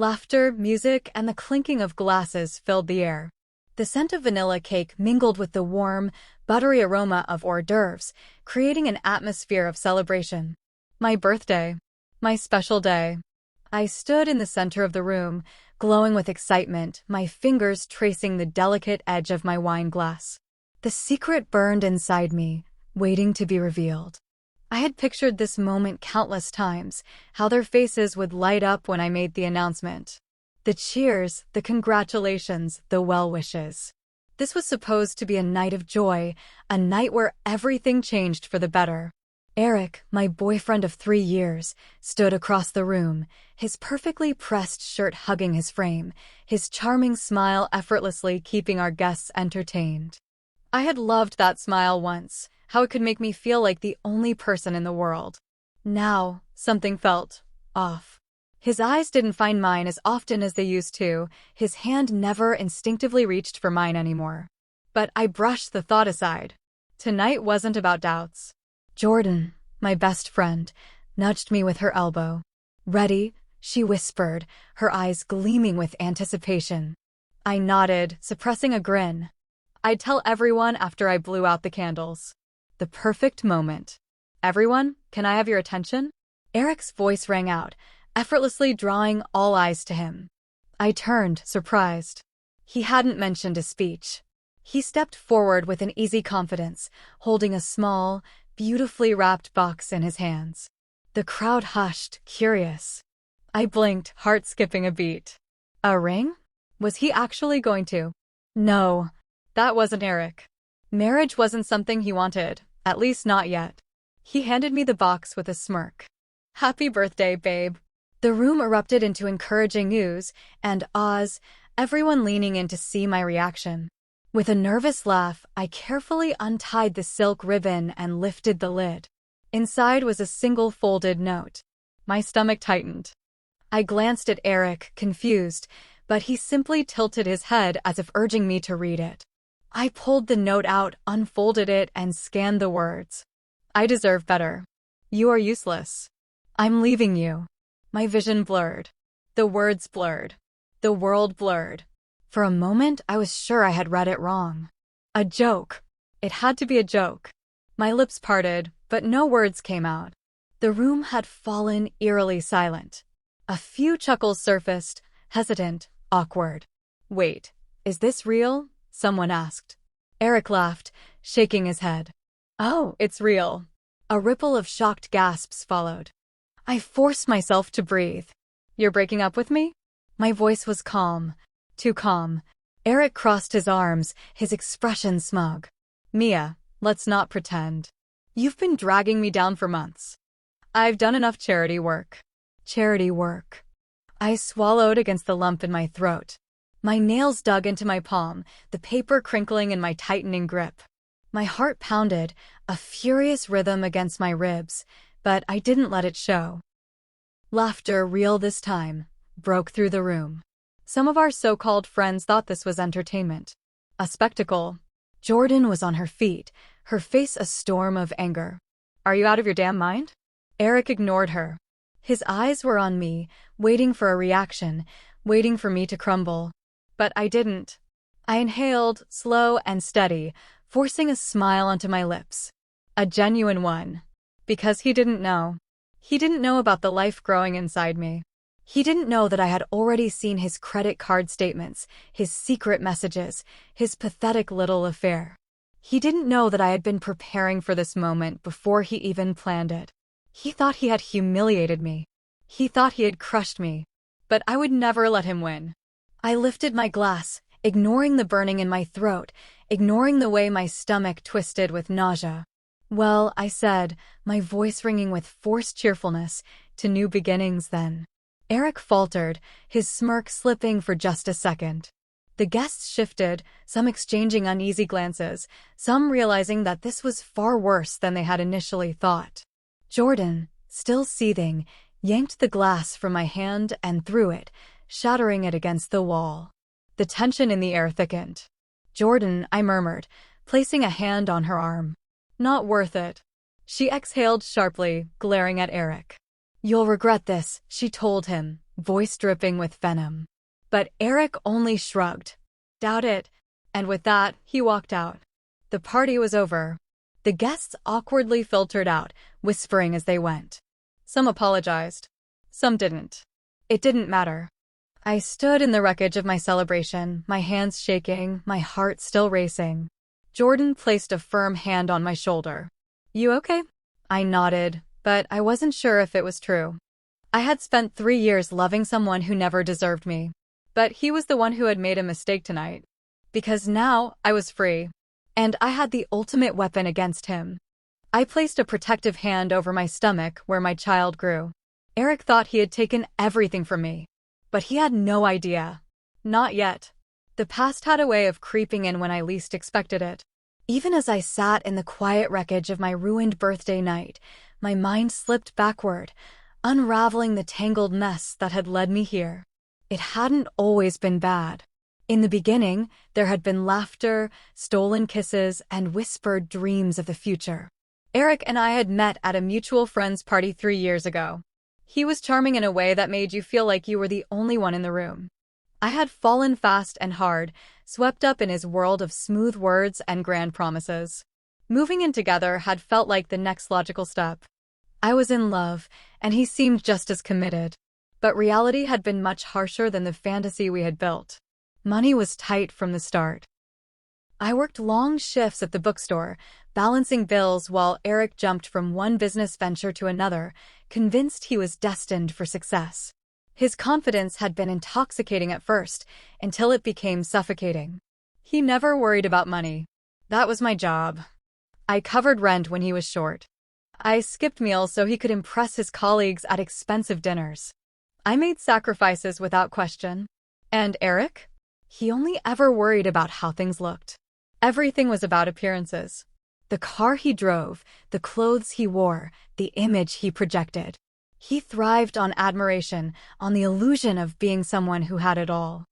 Laughter, music, and the clinking of glasses filled the air. The scent of vanilla cake mingled with the warm, buttery aroma of hors d'oeuvres, creating an atmosphere of celebration. My birthday. My special day. I stood in the center of the room, glowing with excitement, my fingers tracing the delicate edge of my wine glass. The secret burned inside me, waiting to be revealed. I had pictured this moment countless times, how their faces would light up when I made the announcement. The cheers, the congratulations, the well wishes. This was supposed to be a night of joy, a night where everything changed for the better. Eric, my boyfriend of 3 years, stood across the room, his perfectly pressed shirt hugging his frame, his charming smile effortlessly keeping our guests entertained. I had loved that smile once, how it could make me feel like the only person in the world. Now, something felt off. His eyes didn't find mine as often as they used to, his hand never instinctively reached for mine anymore. But I brushed the thought aside. Tonight wasn't about doubts. Jordan, my best friend, nudged me with her elbow. "Ready?" she whispered, her eyes gleaming with anticipation. I nodded, suppressing a grin. I'd tell everyone after I blew out the candles. The perfect moment. "Everyone, can I have your attention?" Eric's voice rang out, effortlessly drawing all eyes to him. I turned, surprised. He hadn't mentioned a speech. He stepped forward with an easy confidence, holding a small, beautifully wrapped box in his hands. The crowd hushed, curious. I blinked, heart skipping a beat. A ring? Was he actually going to? No, that wasn't Eric. Marriage wasn't something he wanted, at least not yet. He handed me the box with a smirk. "Happy birthday, babe." The room erupted into encouraging oohs and ahs, everyone leaning in to see my reaction. With a nervous laugh, I carefully untied the silk ribbon and lifted the lid. Inside was a single folded note. My stomach tightened. I glanced at Eric, confused, but he simply tilted his head as if urging me to read it. I pulled the note out, unfolded it, and scanned the words. "I deserve better. You are useless. I'm leaving you." My vision blurred. The words blurred. The world blurred. For a moment, I was sure I had read it wrong. A joke. It had to be a joke. My lips parted, but no words came out. The room had fallen eerily silent. A few chuckles surfaced, hesitant, awkward. "Wait, is this real?" someone asked. Eric laughed, shaking his head. "Oh, it's real." A ripple of shocked gasps followed. I forced myself to breathe. "You're breaking up with me?" My voice was calm. Too calm. Eric crossed his arms, his expression smug. "Mia, let's not pretend. You've been dragging me down for months. I've done enough charity work." Charity work. I swallowed against the lump in my throat. My nails dug into my palm, the paper crinkling in my tightening grip. My heart pounded, a furious rhythm against my ribs, but I didn't let it show. Laughter, real this time, broke through the room. Some of our so-called friends thought this was entertainment. A spectacle. Jordan was on her feet, her face a storm of anger. "Are you out of your damn mind?" Eric ignored her. His eyes were on me, waiting for a reaction, waiting for me to crumble. But I didn't. I inhaled, slow and steady, forcing a smile onto my lips. A genuine one. Because he didn't know. He didn't know about the life growing inside me. He didn't know that I had already seen his credit card statements, his secret messages, his pathetic little affair. He didn't know that I had been preparing for this moment before he even planned it. He thought he had humiliated me. He thought he had crushed me. But I would never let him win. I lifted my glass, ignoring the burning in my throat, ignoring the way my stomach twisted with nausea. "Well," I said, my voice ringing with forced cheerfulness, "to new beginnings then." Eric faltered, his smirk slipping for just a second. The guests shifted, some exchanging uneasy glances, some realizing that this was far worse than they had initially thought. Jordan, still seething, yanked the glass from my hand and threw it, shattering it against the wall. The tension in the air thickened. "Jordan," I murmured, placing a hand on her arm. "Not worth it." She exhaled sharply, glaring at Eric. "You'll regret this," she told him, voice dripping with venom. But Eric only shrugged. Doubt it. And with that, he walked out. The party was over. The guests awkwardly filtered out, whispering as they went. Some apologized. Some didn't. It didn't matter. I stood in the wreckage of my celebration, my hands shaking, my heart still racing. Jordan placed a firm hand on my shoulder. You okay? I nodded, but I wasn't sure if it was true. I had spent 3 years loving someone who never deserved me. But he was the one who had made a mistake tonight. Because now I was free. And I had the ultimate weapon against him. I placed a protective hand over my stomach where my child grew. Eric thought he had taken everything from me. But he had no idea. Not yet. The past had a way of creeping in when I least expected it. Even as I sat in the quiet wreckage of my ruined birthday night, my mind slipped backward, unraveling the tangled mess that had led me here. It hadn't always been bad. In the beginning, there had been laughter, stolen kisses, and whispered dreams of the future. Eric and I had met at a mutual friend's party 3 years ago. He was charming in a way that made you feel like you were the only one in the room. I had fallen fast and hard, swept up in his world of smooth words and grand promises. Moving in together had felt like the next logical step. I was in love, and he seemed just as committed. But reality had been much harsher than the fantasy we had built. Money was tight from the start. I worked long shifts at the bookstore, balancing bills while Eric jumped from one business venture to another, convinced he was destined for success. His confidence had been intoxicating at first, until it became suffocating. He never worried about money. That was my job. I covered rent when he was short. I skipped meals so he could impress his colleagues at expensive dinners. I made sacrifices without question. And Eric? He only ever worried about how things looked. Everything was about appearances. The car he drove, the clothes he wore, the image he projected. He thrived on admiration, on the illusion of being someone who had it all.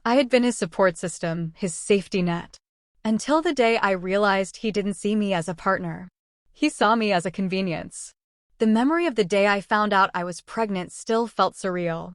I had been his support system, his safety net. Until the day I realized he didn't see me as a partner. He saw me as a convenience. The memory of the day I found out I was pregnant still felt surreal.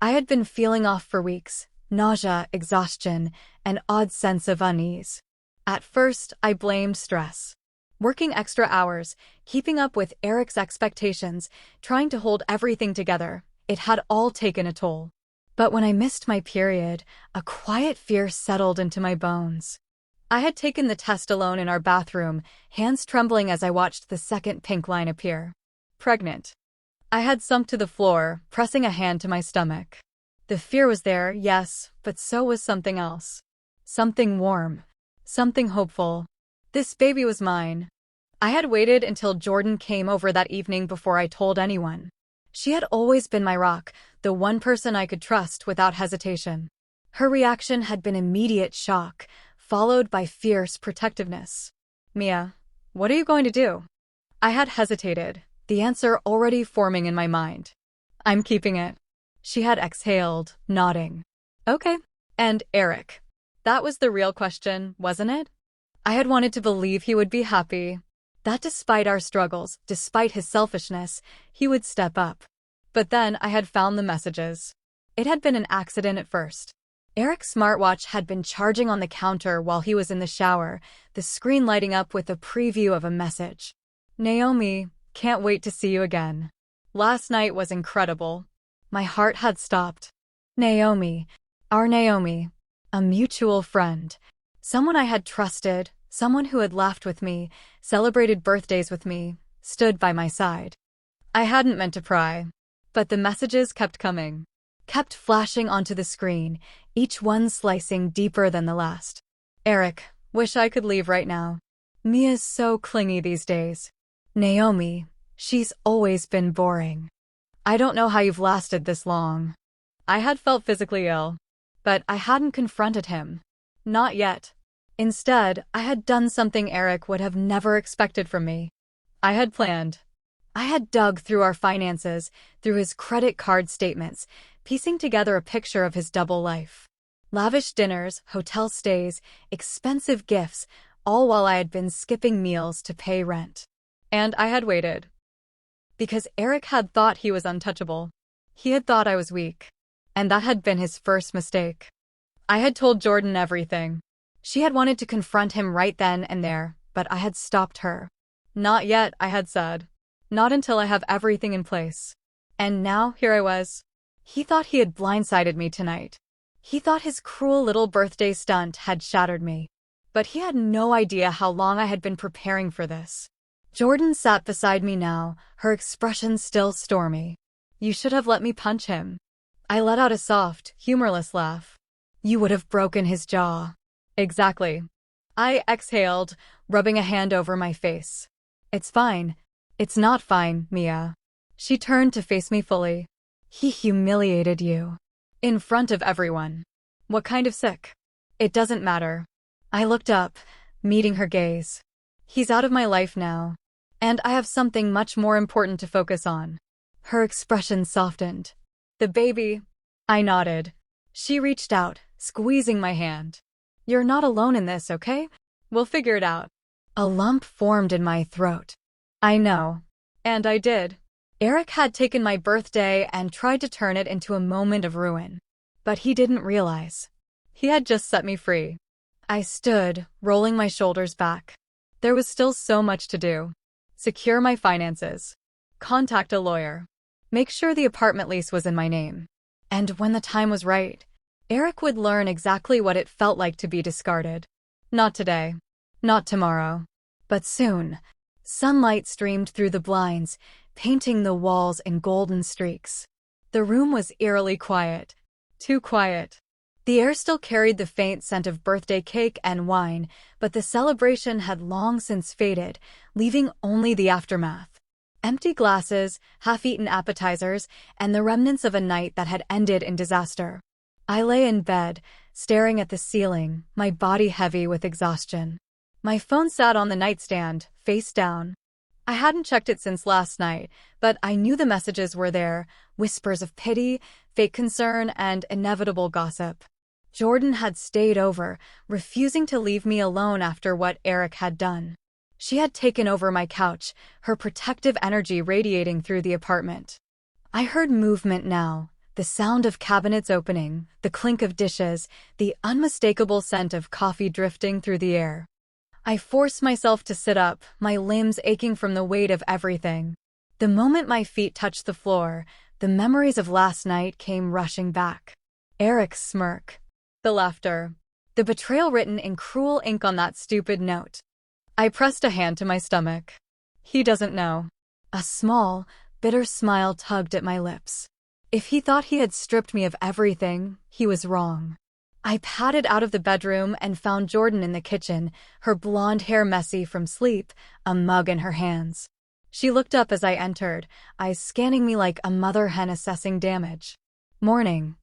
I had been feeling off for weeks, nausea, exhaustion, an odd sense of unease. At first, I blamed stress. Working extra hours, keeping up with Eric's expectations, trying to hold everything together, it had all taken a toll. But when I missed my period, a quiet fear settled into my bones. I had taken the test alone in our bathroom, hands trembling as I watched the second pink line appear. Pregnant. I had sunk to the floor, pressing a hand to my stomach. The fear was there, yes, but so was something else. Something warm. Something hopeful. This baby was mine. I had waited until Jordan came over that evening before I told anyone. She had always been my rock, the one person I could trust without hesitation. Her reaction had been immediate shock, followed by fierce protectiveness. Mia, what are you going to do? I had hesitated, the answer already forming in my mind. I'm keeping it. She had exhaled, nodding. Okay. And Eric. That was the real question, wasn't it? I had wanted to believe he would be happy. That despite our struggles, despite his selfishness, he would step up. But then I had found the messages. It had been an accident at first. Eric's smartwatch had been charging on the counter while he was in the shower, the screen lighting up with a preview of a message. Naomi, can't wait to see you again. Last night was incredible. My heart had stopped. Naomi, our Naomi, a mutual friend, someone I had trusted, someone who had laughed with me, celebrated birthdays with me, stood by my side. I hadn't meant to pry, but the messages kept coming, kept flashing onto the screen, each one slicing deeper than the last. Eric, wish I could leave right now. Mia's so clingy these days. Naomi, she's always been boring. I don't know how you've lasted this long. I had felt physically ill, but I hadn't confronted him. Not yet. Instead, I had done something Eric would have never expected from me. I had planned. I had dug through our finances, through his credit card statements, piecing together a picture of his double life. Lavish dinners, hotel stays, expensive gifts, all while I had been skipping meals to pay rent. And I had waited. Because Eric had thought he was untouchable. He had thought I was weak, and that had been his first mistake. I had told Jordan everything. She had wanted to confront him right then and there, but I had stopped her. Not yet, I had said. Not until I have everything in place. And now, here I was. He thought he had blindsided me tonight. He thought his cruel little birthday stunt had shattered me. But he had no idea how long I had been preparing for this. Jordan sat beside me now, her expression still stormy. You should have let me punch him. I let out a soft, humorless laugh. You would have broken his jaw. Exactly. I exhaled, rubbing a hand over my face. It's fine. It's not fine, Mia. She turned to face me fully. He humiliated you. In front of everyone. What kind of sick? It doesn't matter. I looked up, meeting her gaze. He's out of my life now. And I have something much more important to focus on. Her expression softened. The baby. I nodded. She reached out, squeezing my hand. You're not alone in this, okay? We'll figure it out. A lump formed in my throat. I know. And I did. Eric had taken my birthday and tried to turn it into a moment of ruin. But he didn't realize. He had just set me free. I stood, rolling my shoulders back. There was still so much to do. Secure my finances. Contact a lawyer. Make sure the apartment lease was in my name. And when the time was right, Eric would learn exactly what it felt like to be discarded. Not today. Not tomorrow. But soon. Sunlight streamed through the blinds, painting the walls in golden streaks. The room was eerily quiet. Too quiet. The air still carried the faint scent of birthday cake and wine, but the celebration had long since faded, leaving only the aftermath. Empty glasses, half-eaten appetizers, and the remnants of a night that had ended in disaster. I lay in bed, staring at the ceiling, my body heavy with exhaustion. My phone sat on the nightstand, face down. I hadn't checked it since last night, but I knew the messages were there, whispers of pity, fake concern, and inevitable gossip. Jordan had stayed over, refusing to leave me alone after what Eric had done. She had taken over my couch, her protective energy radiating through the apartment. I heard movement now, the sound of cabinets opening, the clink of dishes, the unmistakable scent of coffee drifting through the air. I forced myself to sit up, my limbs aching from the weight of everything. The moment my feet touched the floor, the memories of last night came rushing back. Eric's smirk. The laughter. The betrayal written in cruel ink on that stupid note. I pressed a hand to my stomach. He doesn't know. A small, bitter smile tugged at my lips. If he thought he had stripped me of everything, he was wrong. I padded out of the bedroom and found Jordan in the kitchen, her blonde hair messy from sleep, a mug in her hands. She looked up as I entered, eyes scanning me like a mother hen assessing damage. Morning.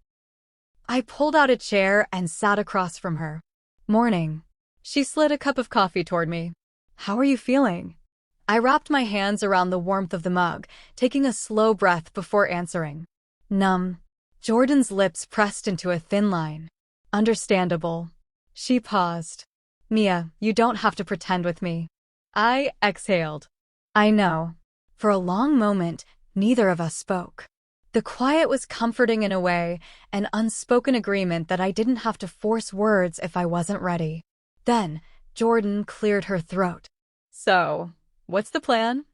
I pulled out a chair and sat across from her. Morning. She slid a cup of coffee toward me. How are you feeling? I wrapped my hands around the warmth of the mug, taking a slow breath before answering. Numb. Jordan's lips pressed into a thin line. Understandable. She paused. Mia, you don't have to pretend with me. I exhaled. I know. For a long moment, neither of us spoke. The quiet was comforting in a way, an unspoken agreement that I didn't have to force words if I wasn't ready. Then, Jordan cleared her throat. So, what's the plan?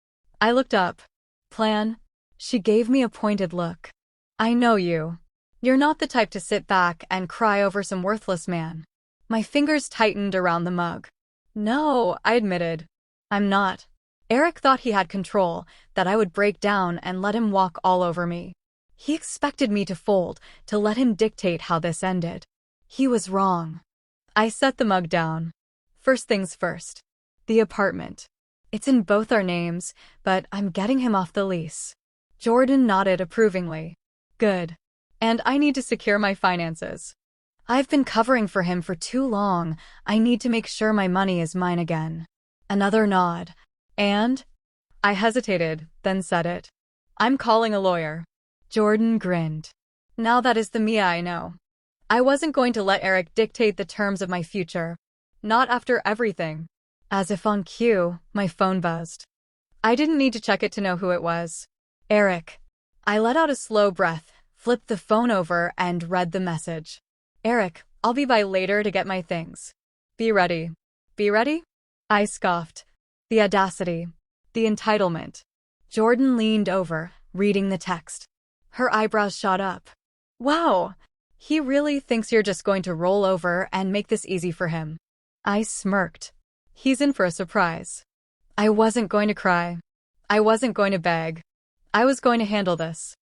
I looked up. Plan? She gave me a pointed look. I know you. You're not the type to sit back and cry over some worthless man. My fingers tightened around the mug. No, I admitted. I'm not. Eric thought he had control, that I would break down and let him walk all over me. He expected me to fold, to let him dictate how this ended. He was wrong. I set the mug down. First things first. The apartment. It's in both our names, but I'm getting him off the lease. Jordan nodded approvingly. Good. And I need to secure my finances. I've been covering for him for too long. I need to make sure my money is mine again. Another nod. And? I hesitated, then said it. I'm calling a lawyer. Jordan grinned. Now that is the Mia I know. I wasn't going to let Eric dictate the terms of my future. Not after everything. As if on cue, my phone buzzed. I didn't need to check it to know who it was. Eric. I let out a slow breath, flipped the phone over, and read the message. Eric, I'll be by later to get my things. Be ready. Be ready? I scoffed. The audacity. The entitlement. Jordan leaned over, reading the text. Her eyebrows shot up. Wow! He really thinks you're just going to roll over and make this easy for him. I smirked. He's in for a surprise. I wasn't going to cry. I wasn't going to beg. I was going to handle this.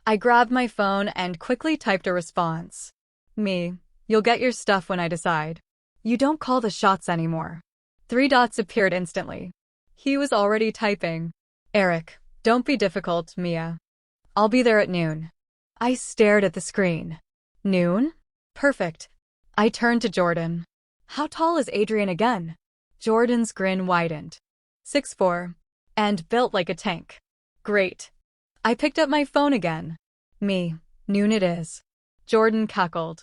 I grabbed my phone and quickly typed a response. Me, you'll get your stuff when I decide. You don't call the shots anymore. 3 dots appeared instantly. He was already typing. Eric, don't be difficult, Mia. I'll be there at noon. I stared at the screen. Noon? Perfect. I turned to Jordan. How tall is Adrian again? Jordan's grin widened. 6'4". And built like a tank. Great. I picked up my phone again. Me, noon it is. Jordan cackled.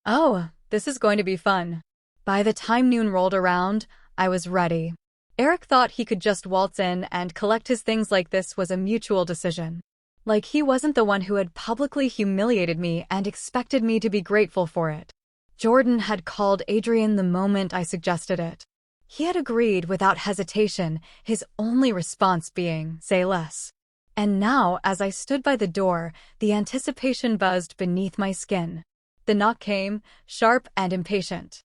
Oh, this is going to be fun. By the time noon rolled around, I was ready. Eric thought he could just waltz in and collect his things like this was a mutual decision. Like he wasn't the one who had publicly humiliated me and expected me to be grateful for it. Jordan had called Adrian the moment I suggested it. He had agreed without hesitation, his only response being, say less. And now, as I stood by the door, the anticipation buzzed beneath my skin. The knock came, sharp and impatient.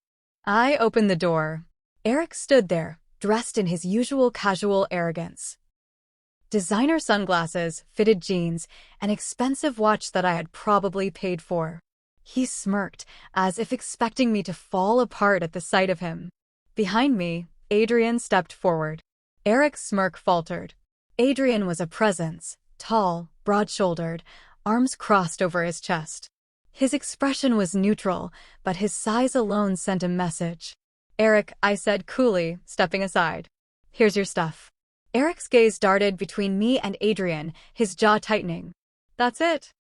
I opened the door. Eric stood there, dressed in his usual casual arrogance. Designer sunglasses, fitted jeans, an expensive watch that I had probably paid for. He smirked, as if expecting me to fall apart at the sight of him. Behind me, Adrian stepped forward. Eric's smirk faltered. Adrian was a presence, tall, broad-shouldered, arms crossed over his chest. His expression was neutral, but his size alone sent a message. Eric, I said coolly, stepping aside. Here's your stuff. Eric's gaze darted between me and Adrian, his jaw tightening. That's it.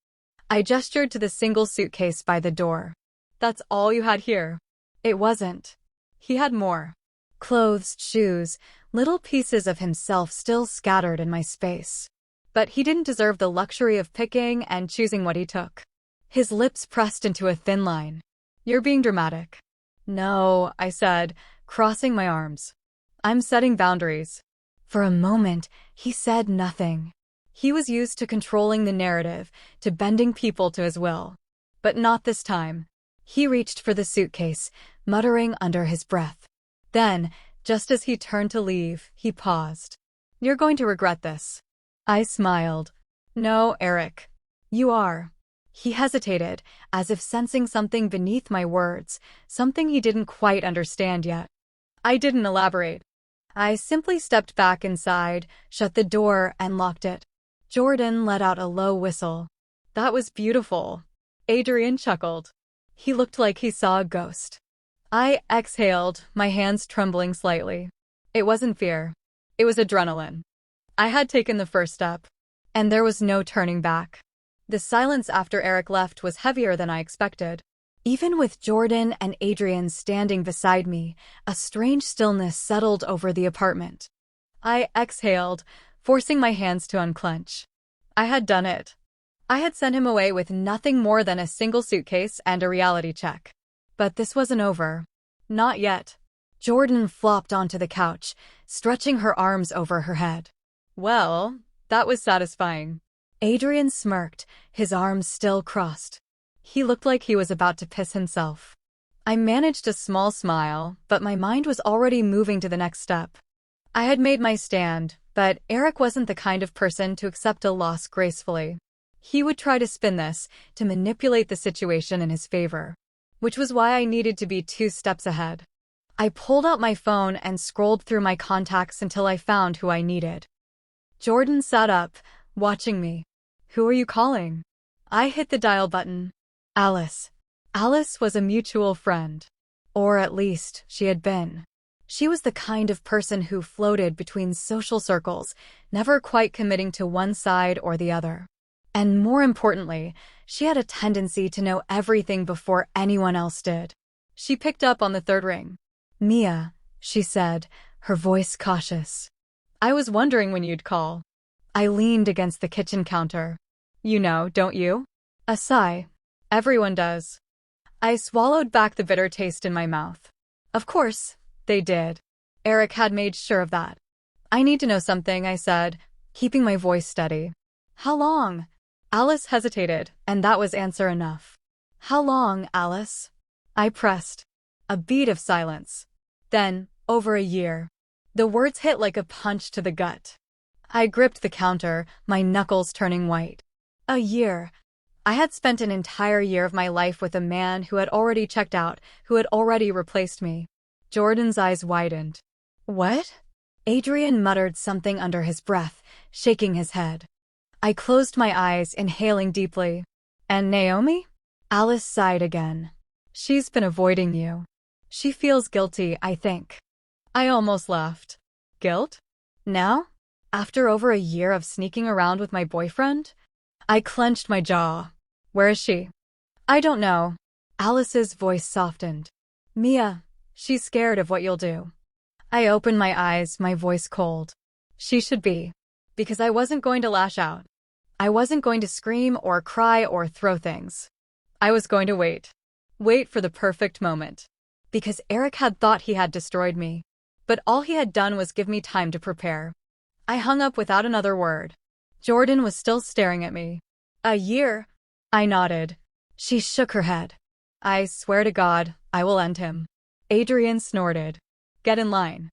I gestured to the single suitcase by the door. That's all you had here. It wasn't. He had more. Clothes, shoes, little pieces of himself still scattered in my space. But he didn't deserve the luxury of picking and choosing what he took. His lips pressed into a thin line. You're being dramatic. No, I said, crossing my arms. I'm setting boundaries. For a moment, he said nothing. He was used to controlling the narrative, to bending people to his will. But not this time. He reached for the suitcase, muttering under his breath. Then, just as he turned to leave, he paused. You're going to regret this. I smiled. No, Eric. You are. He hesitated, as if sensing something beneath my words, something he didn't quite understand yet. I didn't elaborate. I simply stepped back inside, shut the door, and locked it. Jordan let out a low whistle. That was beautiful. Adrian chuckled. He looked like he saw a ghost. I exhaled, my hands trembling slightly. It wasn't fear. It was adrenaline. I had taken the first step, and there was no turning back. The silence after Eric left was heavier than I expected. Even with Jordan and Adrian standing beside me, a strange stillness settled over the apartment. I exhaled, forcing my hands to unclench. I had done it. I had sent him away with nothing more than a single suitcase and a reality check. But this wasn't over. Not yet. Jordan flopped onto the couch, stretching her arms over her head. Well, that was satisfying. Adrian smirked, his arms still crossed. He looked like he was about to piss himself. I managed a small smile, but my mind was already moving to the next step. I had made my stand, but Eric wasn't the kind of person to accept a loss gracefully. He would try to spin this, to manipulate the situation in his favor. Which was why I needed to be 2 steps ahead. I pulled out my phone and scrolled through my contacts until I found who I needed. Jordan sat up, watching me. Who are you calling? I hit the dial button. Alice. Alice was a mutual friend. Or at least, she had been. She was the kind of person who floated between social circles, never quite committing to one side or the other. And more importantly, she had a tendency to know everything before anyone else did. She picked up on the 3rd ring. Mia, she said, her voice cautious. I was wondering when you'd call. I leaned against the kitchen counter. You know, don't you? A sigh. Everyone does. I swallowed back the bitter taste in my mouth. Of course, they did. Eric had made sure of that. I need to know something, I said, keeping my voice steady. How long? Alice hesitated, and that was answer enough. How long, Alice? I pressed. A beat of silence. Then, over a year. The words hit like a punch to the gut. I gripped the counter, my knuckles turning white. A year. I had spent an entire year of my life with a man who had already checked out, who had already replaced me. Jordan's eyes widened. What? Adrian muttered something under his breath, shaking his head. I closed my eyes, inhaling deeply. And Naomi? Alice sighed again. She's been avoiding you. She feels guilty, I think. I almost laughed. Guilt? Now? After over a year of sneaking around with my boyfriend? I clenched my jaw. Where is she? I don't know. Alice's voice softened. Mia, she's scared of what you'll do. I opened my eyes, my voice cold. She should be. Because I wasn't going to lash out. I wasn't going to scream or cry or throw things. I was going to wait. Wait for the perfect moment. Because Eric had thought he had destroyed me. But all he had done was give me time to prepare. I hung up without another word. Jordan was still staring at me. A year? I nodded. She shook her head. I swear to God, I will end him. Adrian snorted. Get in line.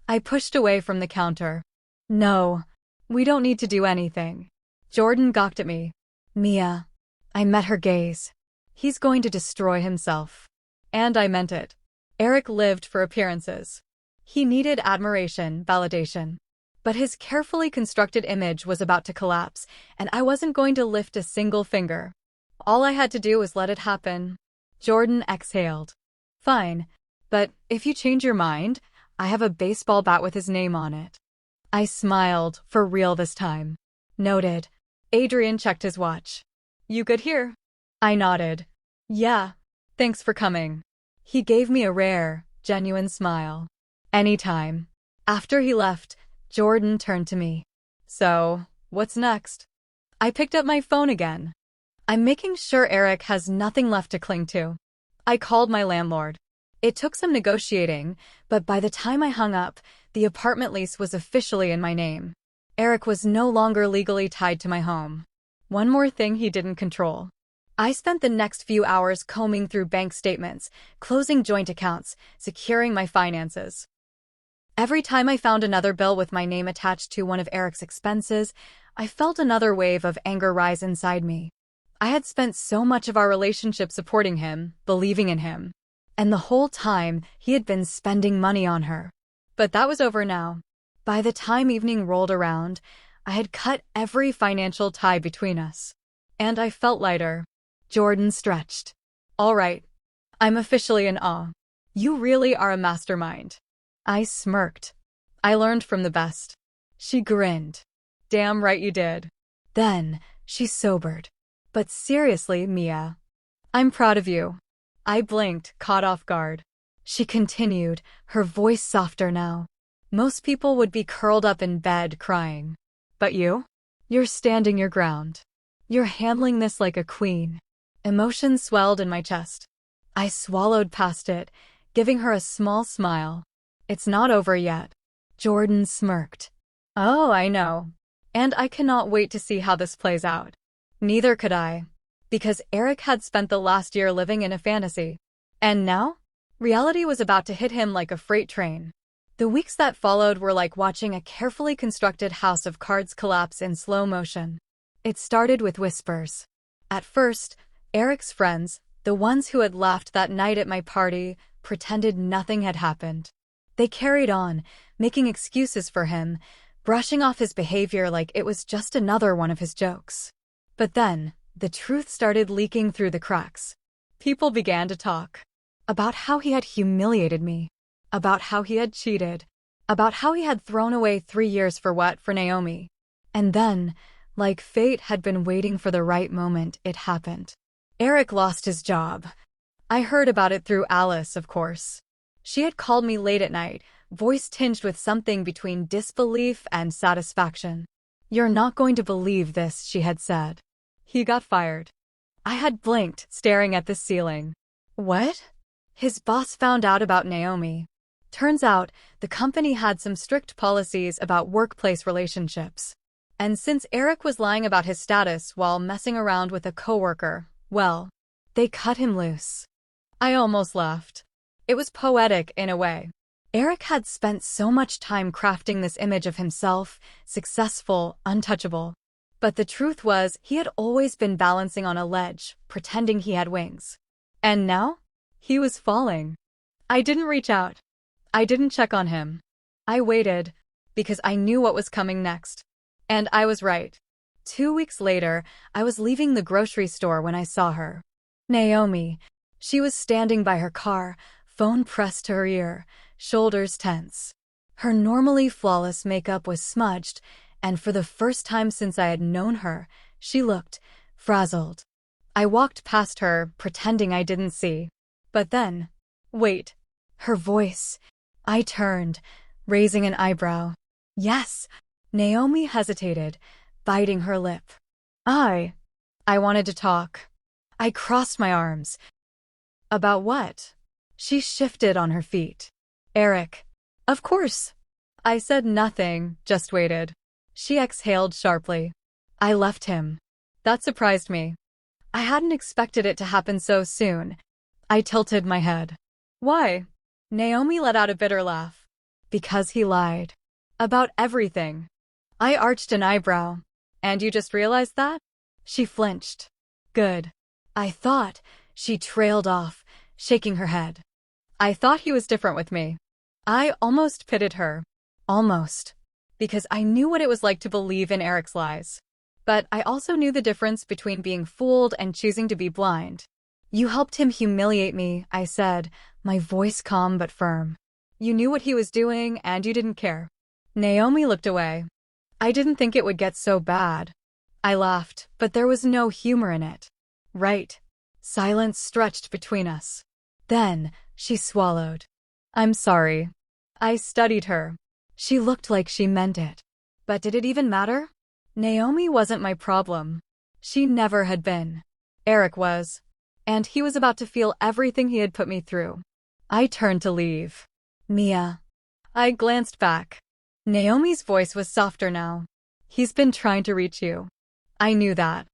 I pushed away from the counter. No, we don't need to do anything. Jordan gawked at me. Mia. I met her gaze. He's going to destroy himself. And I meant it. Eric lived for appearances. He needed admiration, validation. But his carefully constructed image was about to collapse, and I wasn't going to lift a single finger. All I had to do was let it happen. Jordan exhaled. Fine, but if you change your mind, I have a baseball bat with his name on it. I smiled, for real this time. Noted. Adrian checked his watch. You good here? I nodded. Yeah, thanks for coming. He gave me a rare, genuine smile. Anytime. After he left, Jordan turned to me. So, what's next? I picked up my phone again. I'm making sure Eric has nothing left to cling to. I called my landlord. It took some negotiating, but by the time I hung up, the apartment lease was officially in my name. Eric was no longer legally tied to my home. One more thing he didn't control. I spent the next few hours combing through bank statements, closing joint accounts, securing my finances. Every time I found another bill with my name attached to one of Eric's expenses, I felt another wave of anger rise inside me. I had spent so much of our relationship supporting him, believing in him. And the whole time, he had been spending money on her. But that was over now. By the time evening rolled around, I had cut every financial tie between us. And I felt lighter. Jordan stretched. All right. I'm officially in awe. You really are a mastermind. I smirked. I learned from the best. She grinned. Damn right you did. Then, she sobered. But seriously, Mia. I'm proud of you. I blinked, caught off guard. She continued, her voice softer now. Most people would be curled up in bed crying. But you? You're standing your ground. You're handling this like a queen. Emotion swelled in my chest. I swallowed past it, giving her a small smile. It's not over yet. Jordan smirked. Oh, I know. And I cannot wait to see how this plays out. Neither could I. Because Eric had spent the last year living in a fantasy. And now? Reality was about to hit him like a freight train. The weeks that followed were like watching a carefully constructed house of cards collapse in slow motion. It started with whispers. At first, Eric's friends, the ones who had laughed that night at my party, pretended nothing had happened. They carried on, making excuses for him, brushing off his behavior like it was just another one of his jokes. But then, the truth started leaking through the cracks. People began to talk. About how he had humiliated me. About how he had cheated. About how he had thrown away 3 years for what, for Naomi. And then, like fate had been waiting for the right moment, it happened. Eric lost his job. I heard about it through Alice, of course. She had called me late at night, voice tinged with something between disbelief and satisfaction. You're not going to believe this, she had said. He got fired. I had blinked, staring at the ceiling. What? His boss found out about Naomi. Turns out, the company had some strict policies about workplace relationships. And since Eric was lying about his status while messing around with a coworker, well, they cut him loose. I almost laughed. It was poetic in a way. Eric had spent so much time crafting this image of himself, successful, untouchable. But the truth was, he had always been balancing on a ledge, pretending he had wings. And now? He was falling. I didn't reach out. I didn't check on him. I waited, because I knew what was coming next. And I was right. 2 weeks later, I was leaving the grocery store when I saw her. Naomi. She was standing by her car, phone pressed to her ear, shoulders tense. Her normally flawless makeup was smudged, and for the first time since I had known her, she looked frazzled. I walked past her, pretending I didn't see. But then, wait. Her voice. I turned, raising an eyebrow. Yes. Naomi hesitated, biting her lip. I wanted to talk. I crossed my arms. About what? She shifted on her feet. Eric. Of course. I said nothing, just waited. She exhaled sharply. I left him. That surprised me. I hadn't expected it to happen so soon. I tilted my head. Why? Naomi let out a bitter laugh. Because he lied. About everything. I arched an eyebrow. And you just realized that? She flinched. Good. I thought. She trailed off, shaking her head. I thought he was different with me. I almost pitied her. Almost. Because I knew what it was like to believe in Eric's lies. But I also knew the difference between being fooled and choosing to be blind. You helped him humiliate me, I said, my voice calm but firm. You knew what he was doing and you didn't care. Naomi looked away. I didn't think it would get so bad. I laughed, but there was no humor in it. Right. Silence stretched between us. Then, she swallowed. I'm sorry. I studied her. She looked like she meant it. But did it even matter? Naomi wasn't my problem. She never had been. Eric was. And he was about to feel everything he had put me through. I turned to leave. Mia. I glanced back. Naomi's voice was softer now. He's been trying to reach you. I knew that.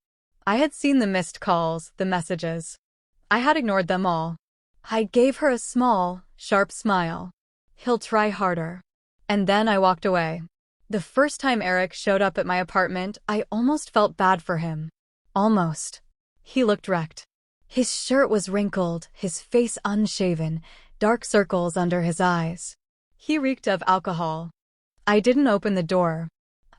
I had seen the missed calls, the messages. I had ignored them all. I gave her a small, sharp smile. He'll try harder. And then I walked away. The first time Eric showed up at my apartment, I almost felt bad for him. Almost. He looked wrecked. His shirt was wrinkled, his face unshaven, dark circles under his eyes. He reeked of alcohol. I didn't open the door.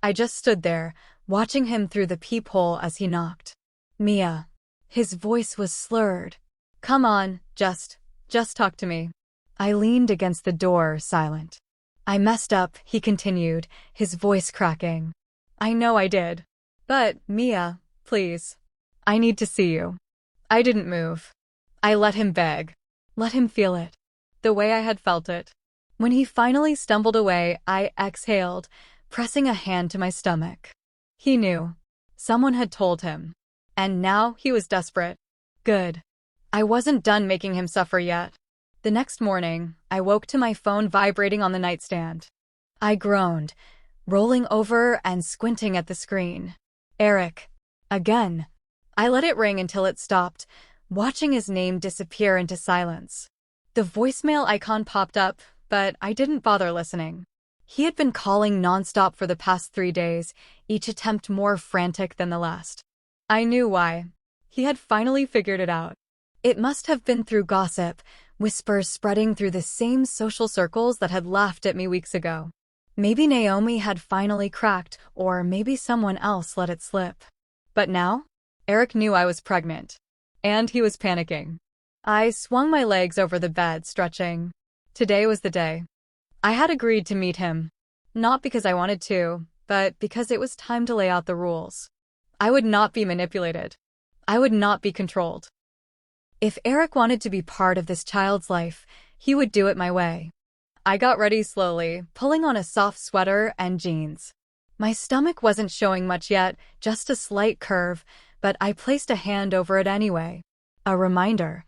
I just stood there, watching him through the peephole as he knocked. Mia. His voice was slurred. Come on, just talk to me. I leaned against the door, silent. I messed up, he continued, his voice cracking. I know I did. But, Mia, please. I need to see you. I didn't move. I let him beg. Let him feel it. The way I had felt it. When he finally stumbled away, I exhaled, pressing a hand to my stomach. He knew. Someone had told him. And now he was desperate. Good. I wasn't done making him suffer yet. The next morning, I woke to my phone vibrating on the nightstand. I groaned, rolling over and squinting at the screen. Eric. Again. I let it ring until it stopped, watching his name disappear into silence. The voicemail icon popped up, but I didn't bother listening. He had been calling nonstop for the past 3 days, each attempt more frantic than the last. I knew why. He had finally figured it out. It must have been through gossip, whispers spreading through the same social circles that had laughed at me weeks ago. Maybe Naomi had finally cracked, or maybe someone else let it slip. But now, Eric knew I was pregnant. And he was panicking. I swung my legs over the bed, stretching. Today was the day. I had agreed to meet him. Not because I wanted to, but because it was time to lay out the rules. I would not be manipulated. I would not be controlled. If Eric wanted to be part of this child's life, he would do it my way. I got ready slowly, pulling on a soft sweater and jeans. My stomach wasn't showing much yet, just a slight curve, but I placed a hand over it anyway. A reminder.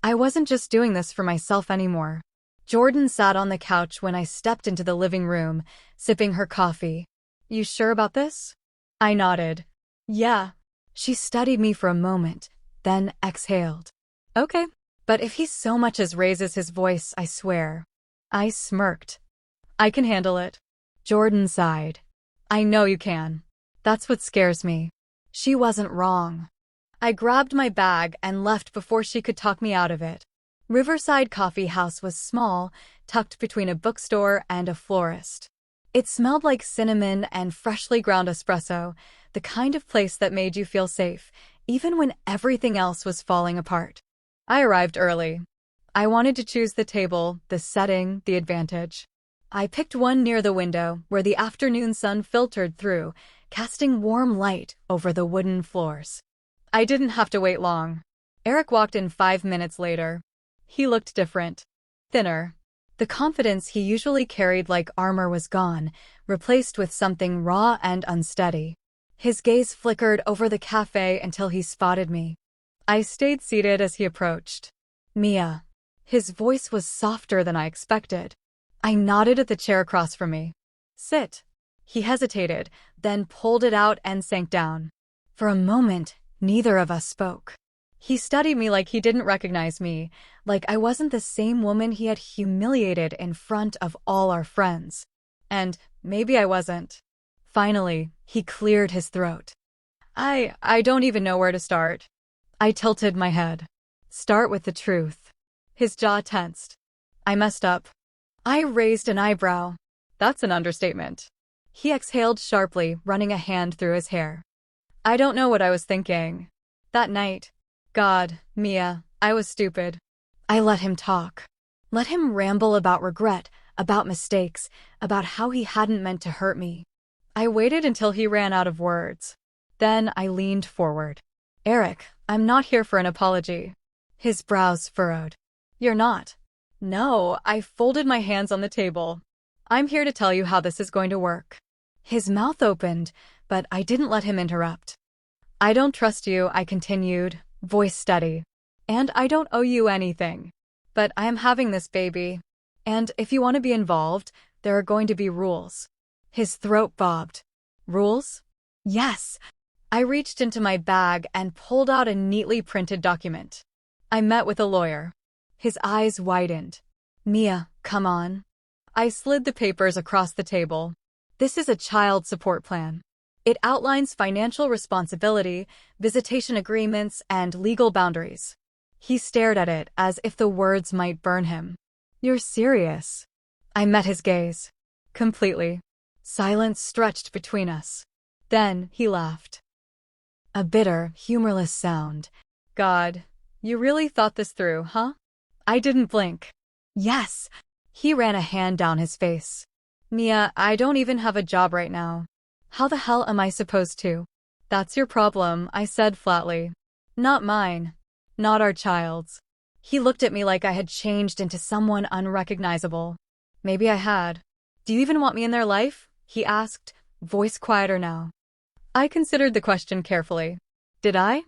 I wasn't just doing this for myself anymore. Jordan sat on the couch when I stepped into the living room, sipping her coffee. "You sure about this?" I nodded. "Yeah." She studied me for a moment, then exhaled. "Okay. But if he so much as raises his voice, I swear." I smirked. "I can handle it." Jordan sighed. "I know you can. That's what scares me." She wasn't wrong. I grabbed my bag and left before she could talk me out of it. Riverside Coffee House was small, tucked between a bookstore and a florist. It smelled like cinnamon and freshly ground espresso, the kind of place that made you feel safe, even when everything else was falling apart. I arrived early. I wanted to choose the table, the setting, the advantage. I picked one near the window, where the afternoon sun filtered through, casting warm light over the wooden floors. I didn't have to wait long. Eric walked in 5 minutes later. He looked different. Thinner. The confidence he usually carried like armor was gone, replaced with something raw and unsteady. His gaze flickered over the cafe until he spotted me. I stayed seated as he approached. "Mia." His voice was softer than I expected. I nodded at the chair across from me. "Sit." He hesitated, then pulled it out and sank down. For a moment, neither of us spoke. He studied me like he didn't recognize me, like I wasn't the same woman he had humiliated in front of all our friends. And maybe I wasn't. Finally, he cleared his throat. I don't even know where to start." I tilted my head. "Start with the truth." His jaw tensed. "I messed up." I raised an eyebrow. "That's an understatement." He exhaled sharply, running a hand through his hair. "I don't know what I was thinking. That night. God, Mia, I was stupid." I let him talk. Let him ramble about regret, about mistakes, about how he hadn't meant to hurt me. I waited until he ran out of words. Then I leaned forward. "Eric, I'm not here for an apology." His brows furrowed. "You're not?" "No," I folded my hands on the table. "I'm here to tell you how this is going to work." His mouth opened, but I didn't let him interrupt. "I don't trust you," I continued, voice steady. "And I don't owe you anything. But I am having this baby. And if you want to be involved, there are going to be rules." His throat bobbed. "Rules?" "Yes." I reached into my bag and pulled out a neatly printed document. "I met with a lawyer." His eyes widened. "Mia, come on." I slid the papers across the table. "This is a child support plan. It outlines financial responsibility, visitation agreements, and legal boundaries." He stared at it as if the words might burn him. "You're serious?" I met his gaze. Completely. Silence stretched between us. Then he laughed. A bitter, humorless sound. "God, you really thought this through, huh?" I didn't blink. "Yes." He ran a hand down his face. "Mia, I don't even have a job right now. How the hell am I supposed to?" "That's your problem," I said flatly. "Not mine. Not our child's." He looked at me like I had changed into someone unrecognizable. Maybe I had. "Do you even want me in their life?" he asked, voice quieter now. I considered the question carefully. Did I?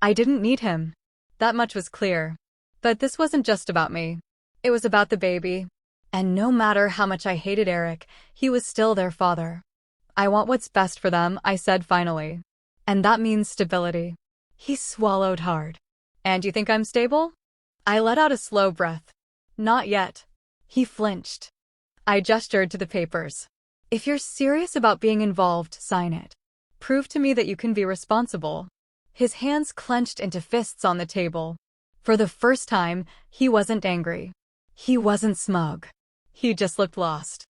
I didn't need him. That much was clear. But this wasn't just about me. It was about the baby. And no matter how much I hated Eric, he was still their father. "I want what's best for them," I said finally. "And that means stability." He swallowed hard. "And you think I'm stable?" I let out a slow breath. "Not yet." He flinched. I gestured to the papers. "If you're serious about being involved, sign it. Prove to me that you can be responsible." His hands clenched into fists on the table. For the first time, he wasn't angry. He wasn't smug. He just looked lost.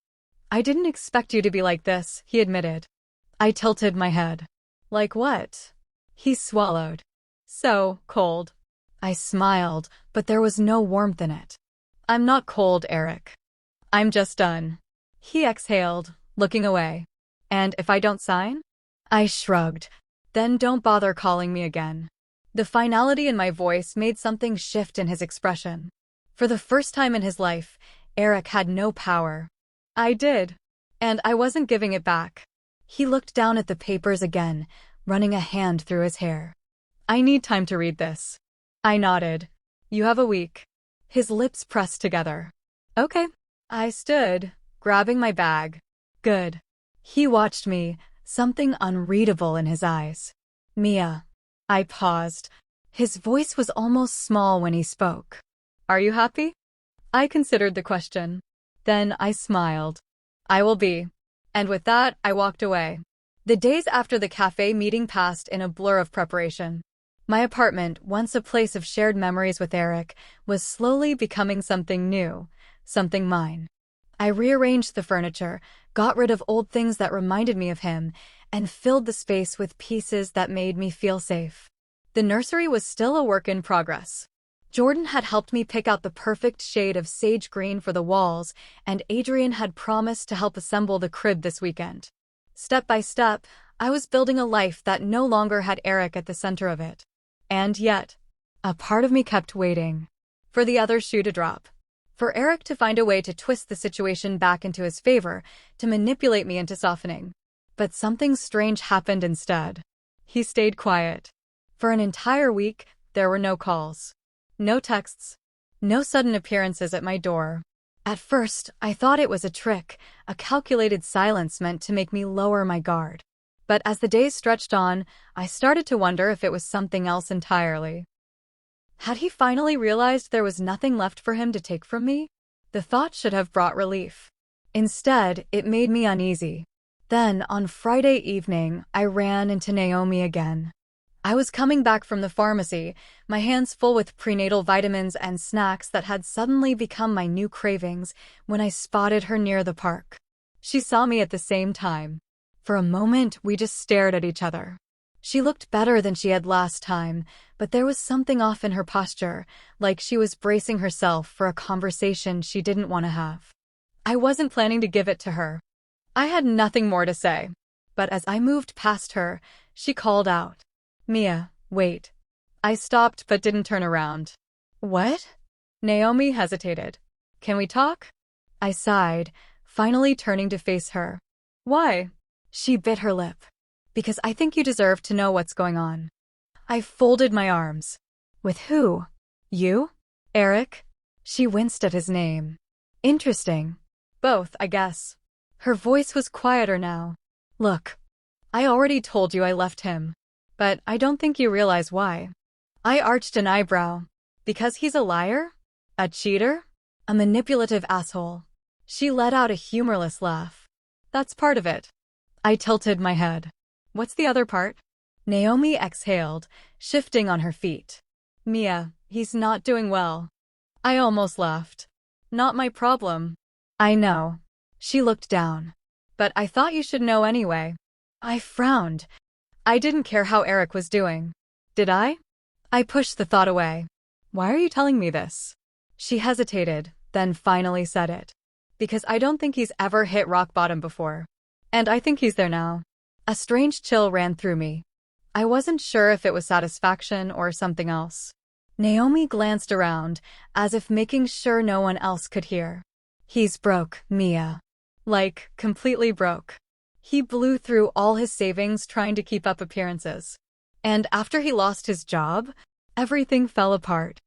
"I didn't expect you to be like this," he admitted. I tilted my head. "Like what?" He swallowed. "So cold." I smiled, but there was no warmth in it. "I'm not cold, Eric. I'm just done." He exhaled, looking away. "And if I don't sign?" I shrugged. "Then don't bother calling me again." The finality in my voice made something shift in his expression. For the first time in his life, Eric had no power. I did. And I wasn't giving it back. He looked down at the papers again, running a hand through his hair. I need time to read this. I nodded. You have a week. His lips pressed together. Okay. I stood, grabbing my bag. Good. He watched me, something unreadable in his eyes. Mia. I paused. His voice was almost small when he spoke. Are you happy? I considered the question. Then I smiled. I will be. And with that, I walked away. The days after the cafe meeting passed in a blur of preparation. My apartment, once a place of shared memories with Eric, was slowly becoming something new, something mine. I rearranged the furniture, got rid of old things that reminded me of him, and filled the space with pieces that made me feel safe. The nursery was still a work in progress. Jordan had helped me pick out the perfect shade of sage green for the walls, and Adrian had promised to help assemble the crib this weekend. Step by step, I was building a life that no longer had Eric at the center of it. And yet, a part of me kept waiting for the other shoe to drop. For Eric to find a way to twist the situation back into his favor, to manipulate me into softening. But something strange happened instead. He stayed quiet. For an entire week, there were no calls. No texts. No sudden appearances at my door. At first, I thought it was a trick, a calculated silence meant to make me lower my guard. But as the days stretched on, I started to wonder if it was something else entirely. Had he finally realized there was nothing left for him to take from me? The thought should have brought relief. Instead, it made me uneasy. Then, on Friday evening, I ran into Naomi again. I was coming back from the pharmacy, my hands full with prenatal vitamins and snacks that had suddenly become my new cravings, when I spotted her near the park. She saw me at the same time. For a moment, we just stared at each other. She looked better than she had last time, but there was something off in her posture, like she was bracing herself for a conversation she didn't want to have. I wasn't planning to give it to her. I had nothing more to say. But as I moved past her, she called out, Mia, wait. I stopped but didn't turn around. What? Naomi hesitated. Can we talk? I sighed, finally turning to face her. Why? She bit her lip. Because I think you deserve to know what's going on. I folded my arms. With who? You? Eric? She winced at his name. Interesting. Both, I guess. Her voice was quieter now. Look, I already told you I left him. But I don't think you realize why. I arched an eyebrow. Because he's a liar? A cheater? A manipulative asshole. She let out a humorless laugh. That's part of it. I tilted my head. What's the other part? Naomi exhaled, shifting on her feet. Mia, he's not doing well. I almost laughed. Not my problem. I know. She looked down. But I thought you should know anyway. I frowned. I didn't care how Eric was doing. Did I? I pushed the thought away. Why are you telling me this? She hesitated, then finally said it. Because I don't think he's ever hit rock bottom before. And I think he's there now. A strange chill ran through me. I wasn't sure if it was satisfaction or something else. Naomi glanced around, as if making sure no one else could hear. He's broke, Mia. Like, completely broke. He blew through all his savings trying to keep up appearances. And after he lost his job, everything fell apart.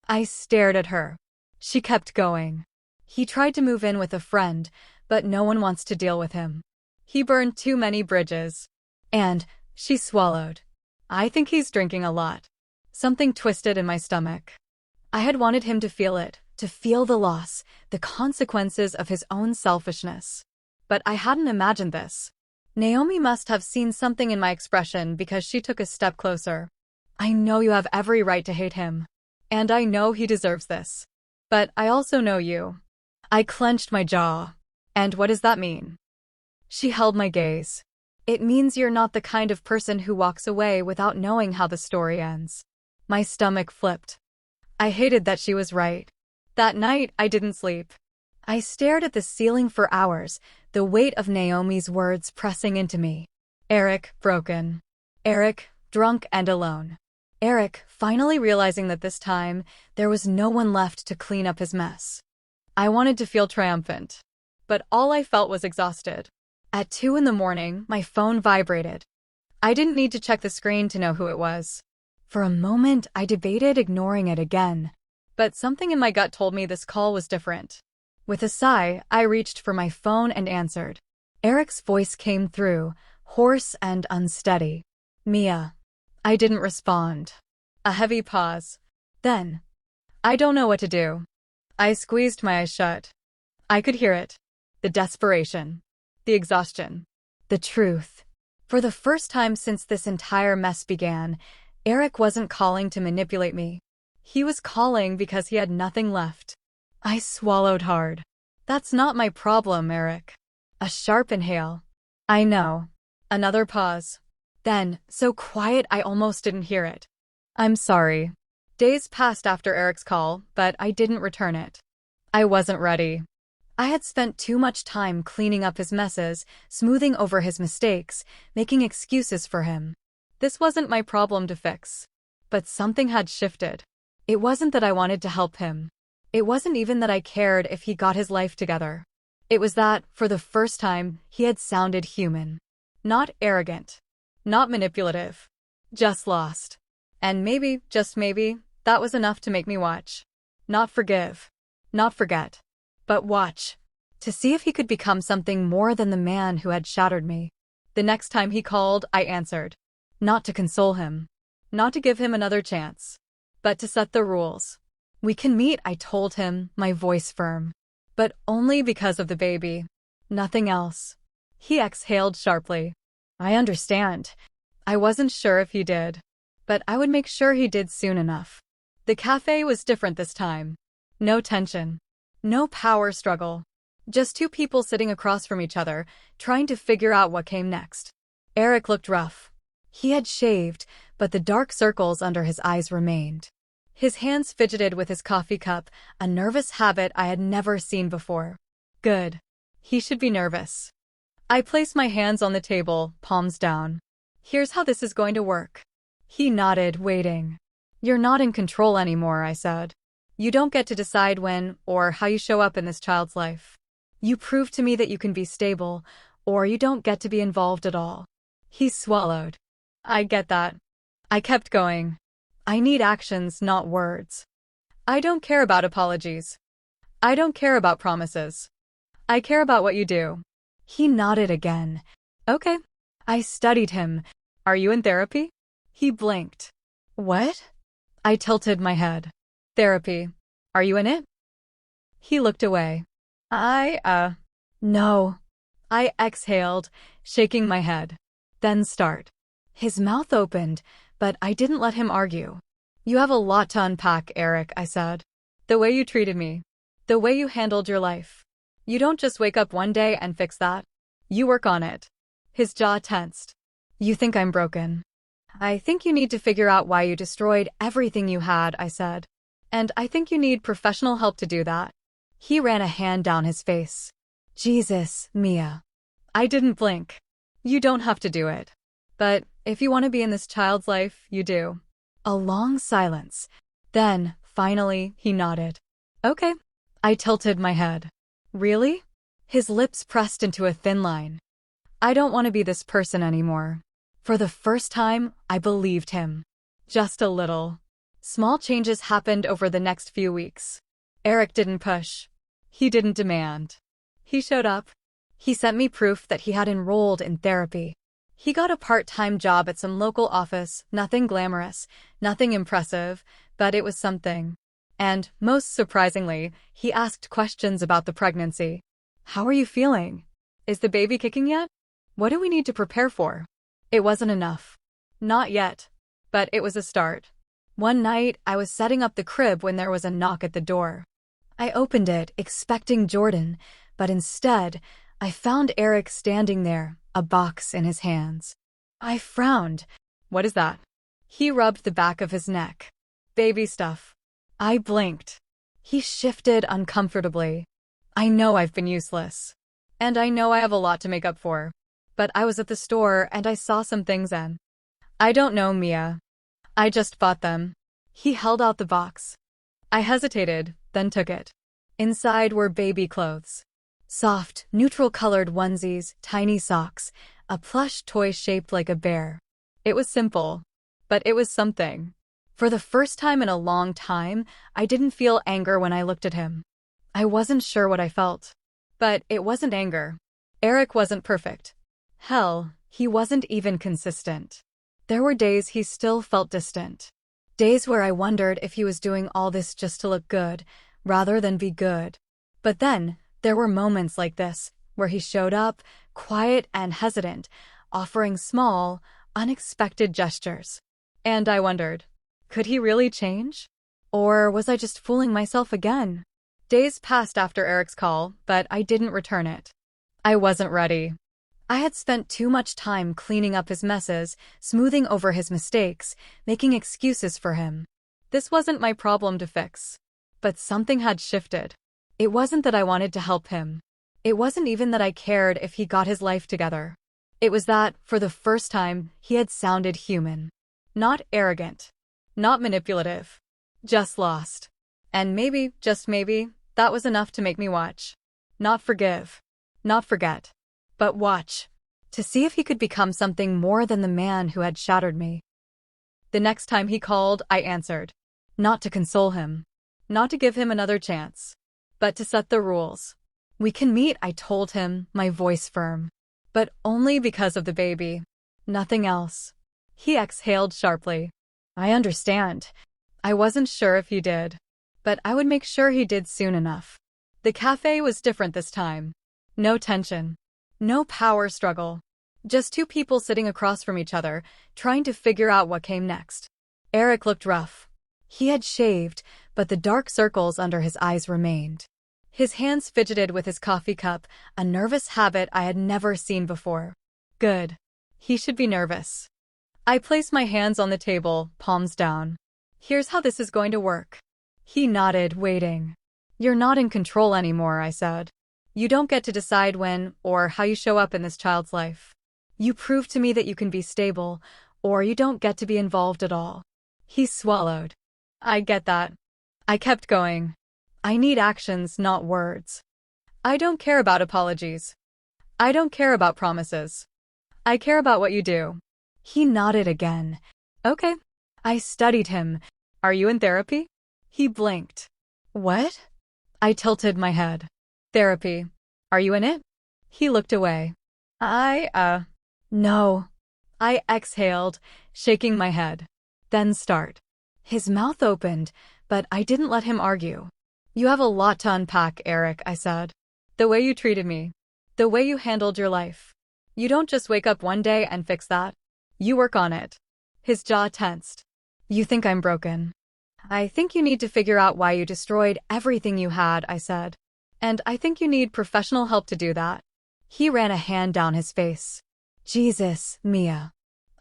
I stared at her. She kept going. He tried to move in with a friend, but no one wants to deal with him. He burned too many bridges. And, she swallowed. I think he's drinking a lot. Something twisted in my stomach. I had wanted him to feel it, to feel the loss, the consequences of his own selfishness. But I hadn't imagined this. Naomi must have seen something in my expression because she took a step closer. I know you have every right to hate him. And I know he deserves this. But I also know you. I clenched my jaw. And what does that mean? She held my gaze. It means you're not the kind of person who walks away without knowing how the story ends. My stomach flipped. I hated that she was right. That night, I didn't sleep. I stared at the ceiling for hours, the weight of Naomi's words pressing into me. Eric, broken. Eric, drunk and alone. Eric, finally realizing that this time, there was no one left to clean up his mess. I wanted to feel triumphant. But all I felt was exhausted. At 2 in the morning, my phone vibrated. I didn't need to check the screen to know who it was. For a moment, I debated ignoring it again. But something in my gut told me this call was different. With a sigh, I reached for my phone and answered. Eric's voice came through, hoarse and unsteady. Mia. I didn't respond. A heavy pause. Then, I don't know what to do. I squeezed my eyes shut. I could hear it. The desperation. The exhaustion. The truth. For the first time since this entire mess began, Eric wasn't calling to manipulate me. He was calling because he had nothing left. I swallowed hard. That's not my problem, Eric. A sharp inhale. I know. Another pause. Then, so quiet I almost didn't hear it. I'm sorry. Days passed after Eric's call, but I didn't return it. I wasn't ready. I had spent too much time cleaning up his messes, smoothing over his mistakes, making excuses for him. This wasn't my problem to fix. But something had shifted. It wasn't that I wanted to help him. It wasn't even that I cared if he got his life together. It was that, for the first time, he had sounded human. Not arrogant. Not manipulative. Just lost. And maybe, just maybe, that was enough to make me watch. Not forgive. Not forget. But watch. To see if he could become something more than the man who had shattered me. The next time he called, I answered. Not to console him. Not to give him another chance. But to set the rules. We can meet, I told him, my voice firm. But only because of the baby. Nothing else. He exhaled sharply. I understand. I wasn't sure if he did. But I would make sure he did soon enough. The cafe was different this time. No tension. No power struggle. Just two people sitting across from each other, trying to figure out what came next. Eric looked rough. He had shaved, but the dark circles under his eyes remained. His hands fidgeted with his coffee cup, a nervous habit I had never seen before. Good. He should be nervous. I placed my hands on the table, palms down. Here's how this is going to work. He nodded, waiting. You're not in control anymore, I said. You don't get to decide when or how you show up in this child's life. You prove to me that you can be stable, or you don't get to be involved at all. He swallowed. I get that. I kept going. I need actions, not words. I don't care about apologies. I don't care about promises. I care about what you do. He nodded again. Okay. I studied him. Are you in therapy? He blinked. What? I tilted my head. Therapy. Are you in it? He looked away. No. I exhaled, shaking my head. Then start. His mouth opened, but I didn't let him argue. You have a lot to unpack, Eric, I said. The way you treated me. The way you handled your life. You don't just wake up one day and fix that. You work on it. His jaw tensed. You think I'm broken. I think you need to figure out why you destroyed everything you had, I said. And I think you need professional help to do that. He ran a hand down his face. Jesus, Mia. I didn't blink. You don't have to do it. But if you want to be in this child's life, you do. A long silence. Then, finally, he nodded. Okay. I tilted my head. Really? His lips pressed into a thin line. I don't want to be this person anymore. For the first time, I believed him. Just a little. Small changes happened over the next few weeks. Eric didn't push. He didn't demand. He showed up. He sent me proof that he had enrolled in therapy. He got a part-time job at some local office, nothing glamorous, nothing impressive, but it was something. And, most surprisingly, he asked questions about the pregnancy. How are you feeling? Is the baby kicking yet? What do we need to prepare for? It wasn't enough. Not yet. But it was a start. One night, I was setting up the crib when there was a knock at the door. I opened it, expecting Jordan, but instead, I found Eric standing there, a box in his hands. I frowned. What is that? He rubbed the back of his neck. Baby stuff. I blinked. He shifted uncomfortably. I know I've been useless. And I know I have a lot to make up for. But I was at the store and I saw some things and I don't know, Mia. I just bought them. He held out the box. I hesitated, then took it. Inside were baby clothes. Soft, neutral-colored onesies, tiny socks, a plush toy shaped like a bear. It was simple. But it was something. For the first time in a long time, I didn't feel anger when I looked at him. I wasn't sure what I felt. But it wasn't anger. Eric wasn't perfect. Hell, he wasn't even consistent. There were days he still felt distant. Days where I wondered if he was doing all this just to look good, rather than be good. But then, there were moments like this, where he showed up, quiet and hesitant, offering small, unexpected gestures. And I wondered, could he really change? Or was I just fooling myself again? Days passed after Eric's call, but I didn't return it. I wasn't ready. I had spent too much time cleaning up his messes, smoothing over his mistakes, making excuses for him. This wasn't my problem to fix. But something had shifted. It wasn't that I wanted to help him. It wasn't even that I cared if he got his life together. It was that, for the first time, he had sounded human. Not arrogant. Not manipulative. Just lost. And maybe, just maybe, that was enough to make me watch. Not forgive. Not forget. But watch. To see if he could become something more than the man who had shattered me. The next time he called, I answered. Not to console him. Not to give him another chance. But to set the rules. We can meet, I told him, my voice firm. But only because of the baby. Nothing else. He exhaled sharply. I understand. I wasn't sure if he did. But I would make sure he did soon enough. The cafe was different this time. No tension. No power struggle. Just two people sitting across from each other, trying to figure out what came next. Eric looked rough. He had shaved, but the dark circles under his eyes remained. His hands fidgeted with his coffee cup, a nervous habit I had never seen before. Good. He should be nervous. I placed my hands on the table, palms down. Here's how this is going to work. He nodded, waiting. You're not in control anymore, I said. You don't get to decide when or how you show up in this child's life. You prove to me that you can be stable, or you don't get to be involved at all. He swallowed. I get that. I kept going. I need actions, not words. I don't care about apologies. I don't care about promises. I care about what you do. He nodded again. Okay. I studied him. Are you in therapy? He blinked. What? I tilted my head. Therapy. Are you in it? He looked away. No. I exhaled, shaking my head. Then start. His mouth opened, but I didn't let him argue. You have a lot to unpack, Eric, I said. The way you treated me. The way you handled your life. You don't just wake up one day and fix that. You work on it. His jaw tensed. You think I'm broken. I think you need to figure out why you destroyed everything you had, I said. And I think you need professional help to do that. He ran a hand down his face. Jesus, Mia.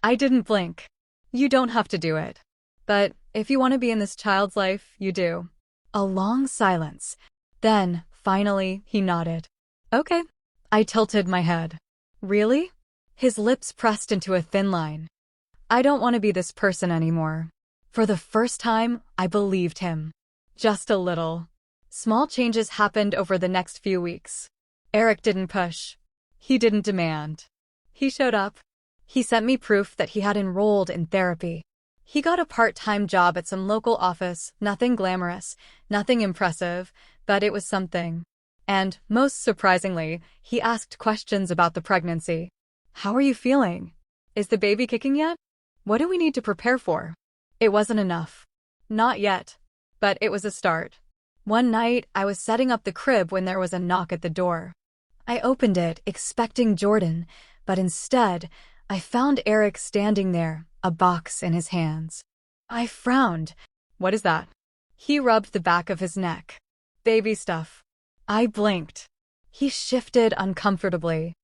I didn't blink. You don't have to do it. But if you want to be in this child's life, you do. A long silence. Then, finally, he nodded. Okay. I tilted my head. Really? His lips pressed into a thin line. I don't want to be this person anymore. For the first time, I believed him. Just a little. Small changes happened over the next few weeks. Eric didn't push. He didn't demand. He showed up. He sent me proof that he had enrolled in therapy. He got a part-time job at some local office, nothing glamorous, nothing impressive, but it was something. And, most surprisingly, he asked questions about the pregnancy. How are you feeling? Is the baby kicking yet? What do we need to prepare for? It wasn't enough. Not yet. But it was a start. One night, I was setting up the crib when there was a knock at the door. I opened it, expecting Jordan, but instead, I found Eric standing there, a box in his hands. I frowned. What is that? He rubbed the back of his neck. Baby stuff. I blinked. He shifted uncomfortably.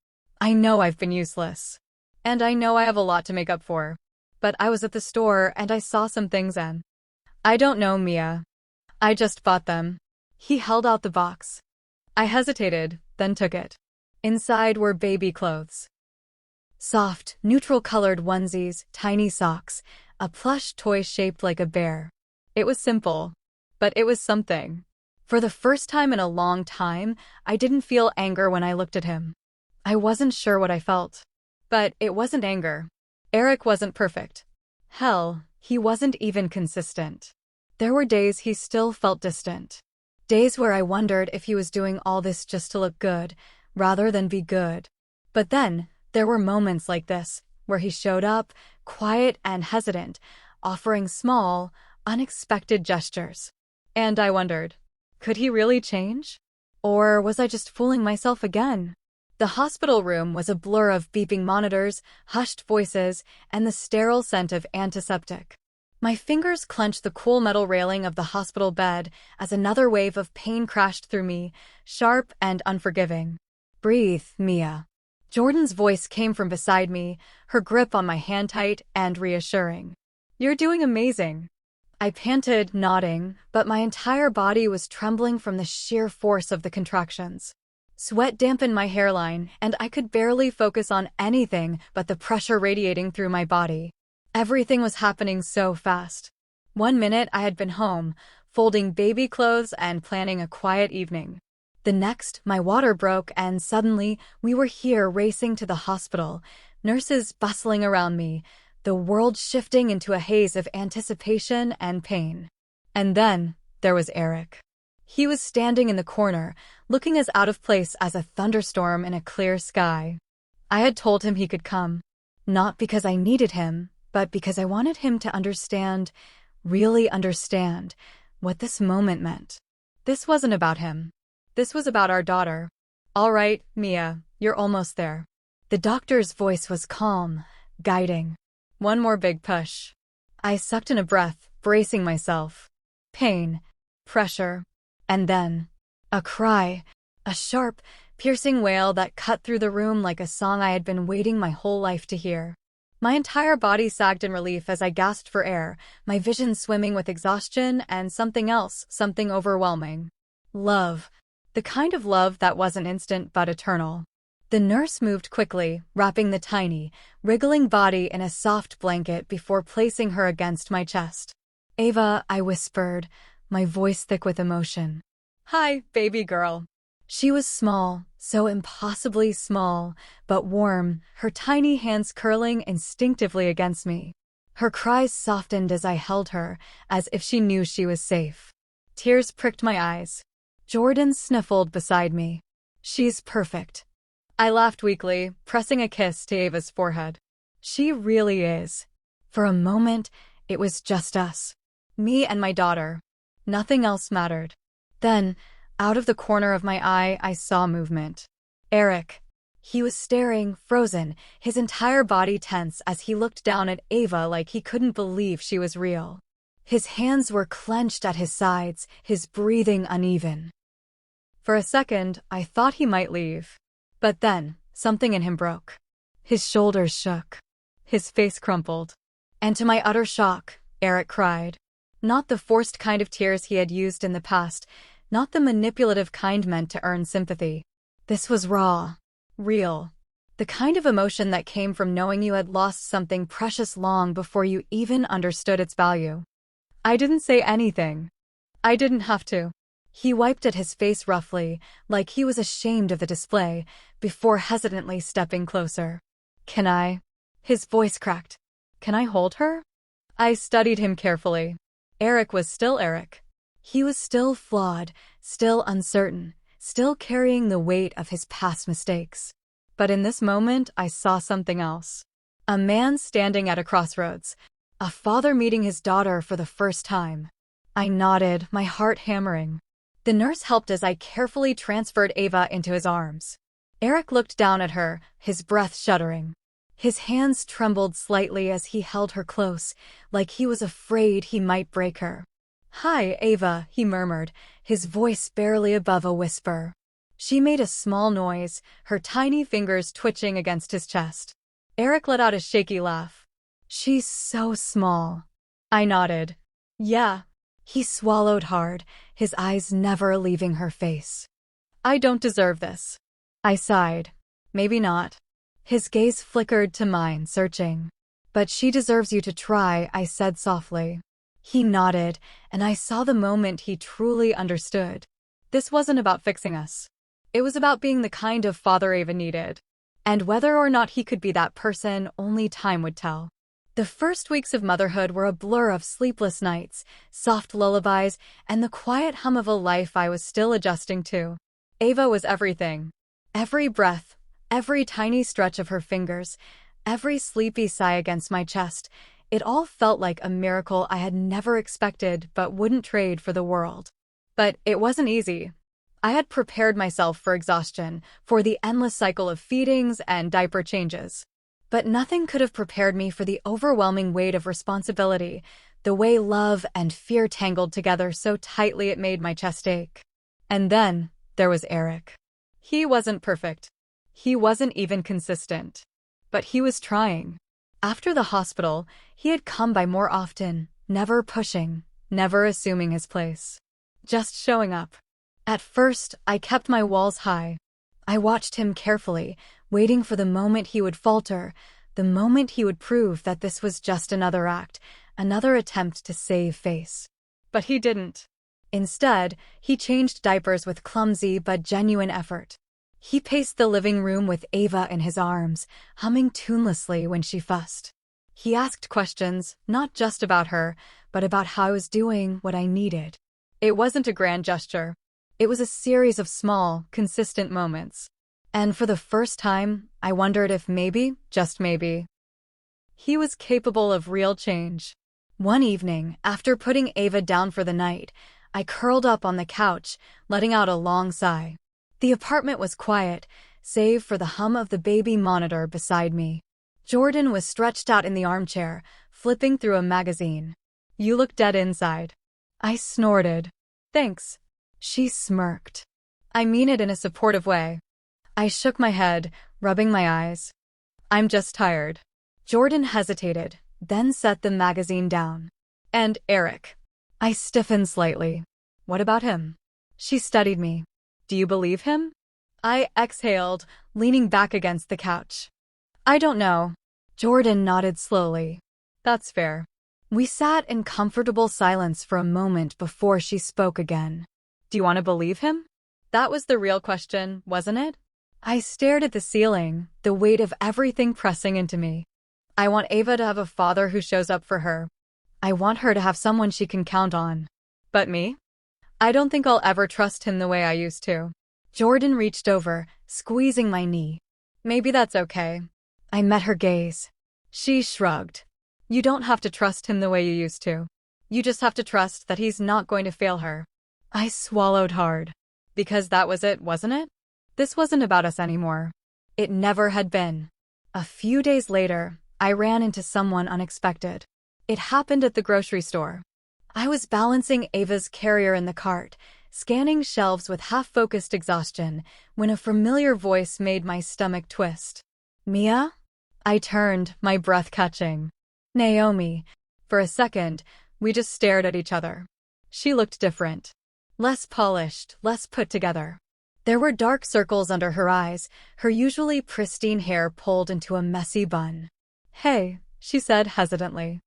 I know I've been useless. And I know I have a lot to make up for. But I was at the store and I saw some things and I don't know, Mia. I just bought them. He held out the box. I hesitated, then took it. Inside were baby clothes. Soft, neutral-colored onesies, tiny socks, a plush toy shaped like a bear. It was simple, but it was something. For the first time in a long time, I didn't feel anger when I looked at him. I wasn't sure what I felt. But it wasn't anger. Eric wasn't perfect. Hell, He wasn't even consistent. There were days he still felt distant. Days where I wondered if he was doing all this just to look good, rather than be good. But then, there were moments like this, where he showed up, quiet and hesitant, offering small, unexpected gestures. And I wondered, could he really change? Or was I just fooling myself again? The hospital room was a blur of beeping monitors, hushed voices, and the sterile scent of antiseptic. My fingers clenched the cool metal railing of the hospital bed as another wave of pain crashed through me, sharp and unforgiving. "Breathe, Mia." Jordan's voice came from beside me, her grip on my hand tight and reassuring. "You're doing amazing." I panted, nodding, but my entire body was trembling from the sheer force of the contractions. Sweat dampened my hairline, and I could barely focus on anything but the pressure radiating through my body. Everything was happening so fast. 1 minute I had been home, folding baby clothes and planning a quiet evening. The next, my water broke and suddenly we were here racing to the hospital, nurses bustling around me, the world shifting into a haze of anticipation and pain. And then there was Eric. He was standing in the corner, looking as out of place as a thunderstorm in a clear sky. I had told him he could come, not because I needed him, but because I wanted him to understand, really understand, what this moment meant. This wasn't about him. This was about our daughter. "All right, Mia, you're almost there." The doctor's voice was calm, guiding. One more big push. I sucked in a breath, bracing myself. Pain, pressure, and then a cry, a sharp, piercing wail that cut through the room like a song I had been waiting my whole life to hear. My entire body sagged in relief as I gasped for air, my vision swimming with exhaustion and something else, something overwhelming. Love. The kind of love that wasn't instant but eternal. The nurse moved quickly, wrapping the tiny, wriggling body in a soft blanket before placing her against my chest. "Ava," I whispered, my voice thick with emotion. "Hi, baby girl." She was small, so impossibly small, but warm, her tiny hands curling instinctively against me. Her cries softened as I held her, as if she knew she was safe. Tears pricked my eyes. Jordan sniffled beside me. "She's perfect." I laughed weakly, pressing a kiss to Ava's forehead. "She really is." For a moment, it was just us. Me and my daughter. Nothing else mattered. Then, out of the corner of my eye, I saw movement. Eric. He was staring, frozen, his entire body tense as he looked down at Ava like he couldn't believe she was real. His hands were clenched at his sides, his breathing uneven. For a second, I thought he might leave. But then, something in him broke. His shoulders shook. His face crumpled. And to my utter shock, Eric cried. Not the forced kind of tears he had used in the past, not the manipulative kind meant to earn sympathy. This was raw, real. The kind of emotion that came from knowing you had lost something precious long before you even understood its value. I didn't say anything. I didn't have to. He wiped at his face roughly, like he was ashamed of the display, before hesitantly stepping closer. "Can I?" His voice cracked. "Can I hold her?" I studied him carefully. Eric was still Eric. He was still flawed, still uncertain, still carrying the weight of his past mistakes. But in this moment, I saw something else. A man standing at a crossroads. A father meeting his daughter for the first time. I nodded, my heart hammering. The nurse helped as I carefully transferred Ava into his arms. Eric looked down at her, his breath shuddering. His hands trembled slightly as he held her close, like he was afraid he might break her. "Hi, Ava," he murmured, his voice barely above a whisper. She made a small noise, her tiny fingers twitching against his chest. Eric let out a shaky laugh. "She's so small." I nodded. "Yeah." He swallowed hard, his eyes never leaving her face. "I don't deserve this." I sighed. "Maybe not." His gaze flickered to mine, searching. "But she deserves you to try," I said softly. He nodded, and I saw the moment he truly understood. This wasn't about fixing us. It was about being the kind of father Ava needed. And whether or not he could be that person, only time would tell. The first weeks of motherhood were a blur of sleepless nights, soft lullabies, and the quiet hum of a life I was still adjusting to. Ava was everything. Every breath, every tiny stretch of her fingers, every sleepy sigh against my chest, it all felt like a miracle I had never expected but wouldn't trade for the world. But it wasn't easy. I had prepared myself for exhaustion, for the endless cycle of feedings and diaper changes. But nothing could have prepared me for the overwhelming weight of responsibility, the way love and fear tangled together so tightly it made my chest ache. And then there was Eric. He wasn't perfect. He wasn't even consistent. But he was trying. After the hospital, he had come by more often, never pushing, never assuming his place. Just showing up. At first, I kept my walls high. I watched him carefully, waiting for the moment he would falter, the moment he would prove that this was just another act, another attempt to save face. But he didn't. Instead, he changed diapers with clumsy but genuine effort. He paced the living room with Ava in his arms, humming tunelessly when she fussed. He asked questions, not just about her, but about how I was doing what I needed. It wasn't a grand gesture. It was a series of small, consistent moments. And for the first time, I wondered if maybe, just maybe, he was capable of real change. One evening, after putting Ava down for the night, I curled up on the couch, letting out a long sigh. The apartment was quiet, save for the hum of the baby monitor beside me. Jordan was stretched out in the armchair, flipping through a magazine. "You look dead inside." I snorted. "Thanks." She smirked. "I mean it in a supportive way." I shook my head, rubbing my eyes. "I'm just tired." Jordan hesitated, then set the magazine down. "And Eric." I stiffened slightly. "What about him?" She studied me. "Do you believe him?" I exhaled, leaning back against the couch. "I don't know." Jordan nodded slowly. "That's fair." We sat in comfortable silence for a moment before she spoke again. "Do you want to believe him?" That was the real question, wasn't it? I stared at the ceiling, the weight of everything pressing into me. I want Ava to have a father who shows up for her. I want her to have someone she can count on. But me? I don't think I'll ever trust him the way I used to. Jordan reached over, squeezing my knee. "Maybe that's okay." I met her gaze. She shrugged. "You don't have to trust him the way you used to. You just have to trust that he's not going to fail her." I swallowed hard. Because that was it, wasn't it? This wasn't about us anymore. It never had been. A few days later, I ran into someone unexpected. It happened at the grocery store. I was balancing Ava's carrier in the cart, scanning shelves with half-focused exhaustion, when a familiar voice made my stomach twist. "Mia?" I turned, my breath catching. "Naomi." For a second, we just stared at each other. She looked different. Less polished, less put together. There were dark circles under her eyes, her usually pristine hair pulled into a messy bun. "Hey," she said hesitantly.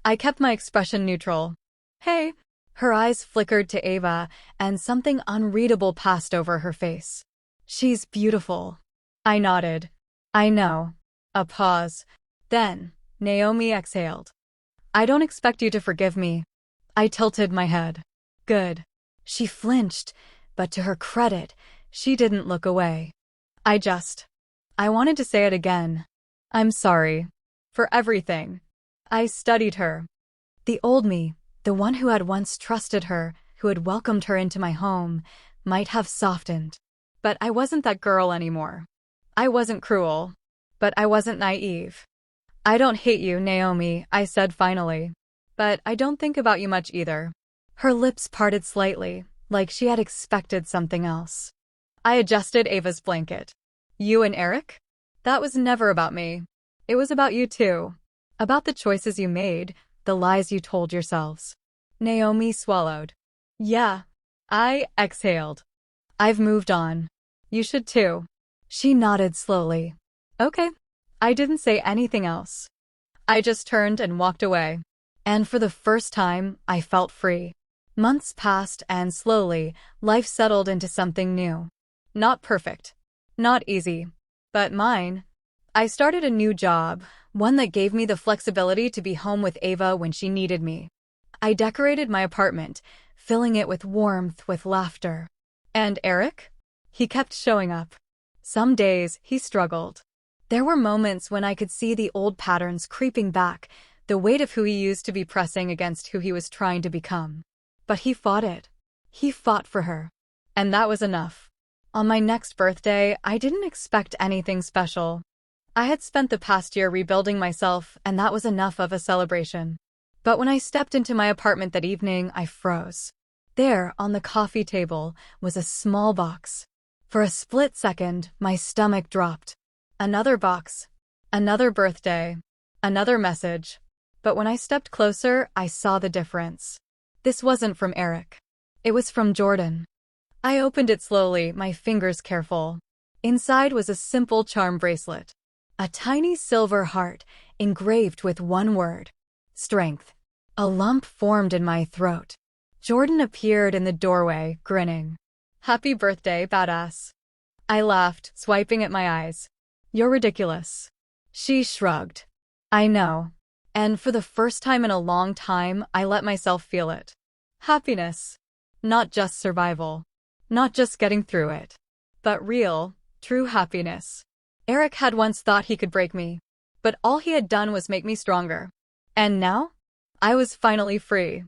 I kept my expression neutral. "Hey." Her eyes flickered to Ava, and something unreadable passed over her face. "She's beautiful." I nodded. "I know." A pause. Then, Naomi exhaled. "I don't expect you to forgive me." I tilted my head. "Good." She flinched, but to her credit, she didn't look away. I wanted to say it again. "I'm sorry. For everything." I studied her. The old me, the one who had once trusted her, who had welcomed her into my home, might have softened. But I wasn't that girl anymore. I wasn't cruel. But I wasn't naive. "I don't hate you, Naomi," I said finally. "But I don't think about you much either." Her lips parted slightly, like she had expected something else. I adjusted Ava's blanket. "You and Eric? That was never about me. It was about you too. About the choices you made, the lies you told yourselves." Naomi swallowed. "Yeah." I exhaled. "I've moved on. You should too." She nodded slowly. "Okay." I didn't say anything else. I just turned and walked away. And for the first time, I felt free. Months passed and slowly, life settled into something new. Not perfect. Not easy. But mine. I started a new job, One that gave me the flexibility to be home with Ava when she needed me. I decorated my apartment, filling it with warmth, with laughter. And Eric? He kept showing up. Some days, he struggled. There were moments when I could see the old patterns creeping back, the weight of who he used to be pressing against who he was trying to become. But he fought it. He fought for her. And that was enough. On my next birthday, I didn't expect anything special. I had spent the past year rebuilding myself, and that was enough of a celebration. But when I stepped into my apartment that evening, I froze. There, on the coffee table, was a small box. For a split second, my stomach dropped. Another box. Another birthday. Another message. But when I stepped closer, I saw the difference. This wasn't from Eric. It was from Jordan. I opened it slowly, my fingers careful. Inside was a simple charm bracelet. A tiny silver heart, engraved with one word. Strength. A lump formed in my throat. Jordan appeared in the doorway, grinning. "Happy birthday, badass." I laughed, swiping at my eyes. "You're ridiculous." She shrugged. "I know." And for the first time in a long time, I let myself feel it. Happiness. Not just survival. Not just getting through it. But real, true happiness. Eric had once thought he could break me. But all he had done was make me stronger. And now? I was finally free.